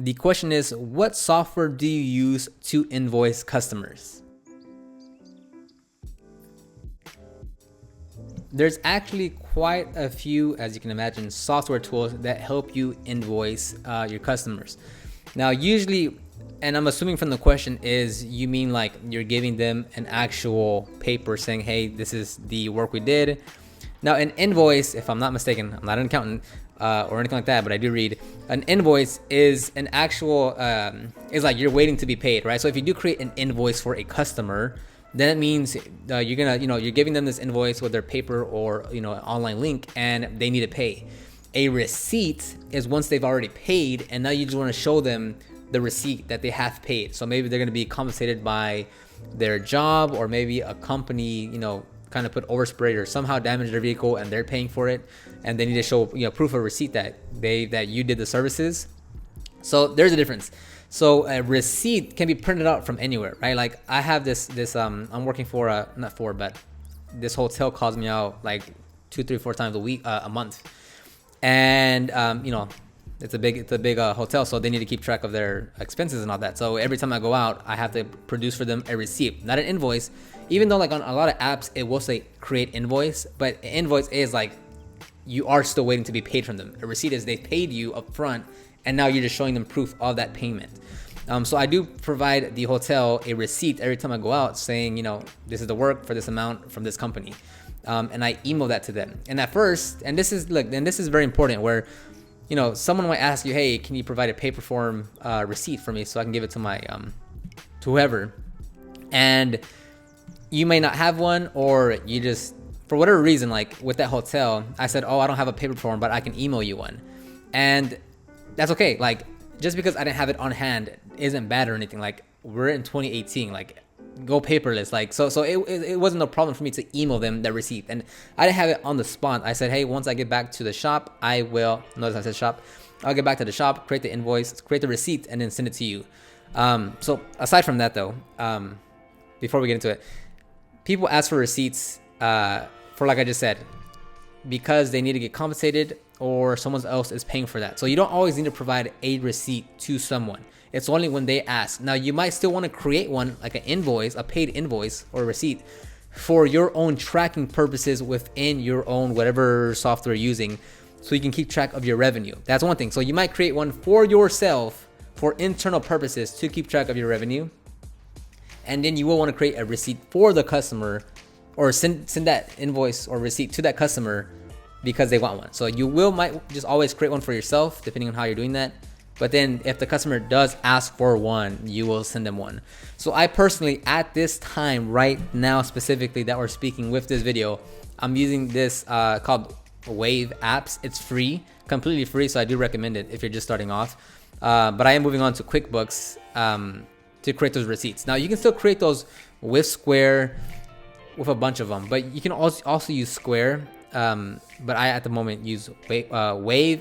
The question is, what software do you use to invoice customers? There's actually quite a few, as you can imagine, software tools that help you invoice your customers. Now, usually, and I'm assuming from the question is you mean like you're giving them an actual paper saying, hey, this is the work we did. Now, an invoice, if I'm not mistaken, I'm not an accountant or anything like that, but I do read, an invoice is an actual, is like you're waiting to be paid, right? So if you do create an invoice for a customer, then it means you're gonna, you're giving them this invoice with their paper or, an online link, and they need to pay. A receipt is once they've already paid, and now you just want to show them the receipt that they have paid. So maybe they're going to be compensated by their job, or maybe a company, kind of put overspray or somehow damaged their vehicle and they're paying for it, and they need to show, proof of receipt that you did the services. So there's a difference. So a receipt can be printed out from anywhere, right? Like I have this I'm working for but this hotel calls me out like 2, 3, 4 times a month, and it's a big hotel, so they need to keep track of their expenses and all that. So every time I go out, I have to produce for them a receipt, not an invoice. Even though like on a lot of apps it will say create invoice, but an invoice is like you are still waiting to be paid from them. A receipt is they paid you up front, and now you're just showing them proof of that payment. So I do provide the hotel a receipt every time I go out saying, this is the work for this amount from this company. And I email that to them. And at first, and this is very important, where, someone might ask you, hey, can you provide a paper form receipt for me so I can give it to my, to whoever? And you may not have one, or you just, for whatever reason, like with that hotel, I said, oh, I don't have a paper form, but I can email you one. And that's okay. Like, just because I didn't have it on hand isn't bad or anything. Like, we're in 2018, like, go paperless. Like, so it wasn't a problem for me to email them the receipt. And I didn't have it on the spot. I said, hey, once I get back to the shop, I will, notice I said shop, I'll get back to the shop, create the invoice, create the receipt, and then send it to you. So aside from that though, before we get into it, people ask for receipts for, like I just said, because they need to get compensated or someone else is paying for that. So you don't always need to provide a receipt to someone. It's only when they ask. Now, you might still want to create one, like an invoice, a paid invoice or a receipt, for your own tracking purposes within your own whatever software you're using, so you can keep track of your revenue. That's one thing. So you might create one for yourself for internal purposes to keep track of your revenue. And then you will want to create a receipt for the customer, or send that invoice or receipt to that customer because they want one. So you might just always create one for yourself, depending on how you're doing that. But then if the customer does ask for one, you will send them one. So I personally, at this time, right now specifically that we're speaking with this video, I'm using this called Wave Apps. It's free, completely free. So I do recommend it if you're just starting off. But I am moving on to QuickBooks to create those receipts. Now you can still create those with Square, with a bunch of them, but you can also use Square. But I at the moment use Wave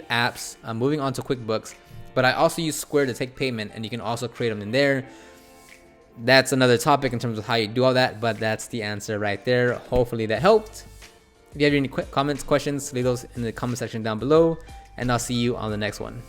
Apps. I'm moving on to QuickBooks, but I also use Square to take payment, and you can also create them in there. That's another topic in terms of how you do all that, but that's the answer right there. Hopefully that helped. If you have any comments, questions, leave those in the comment section down below, and I'll see you on the next one.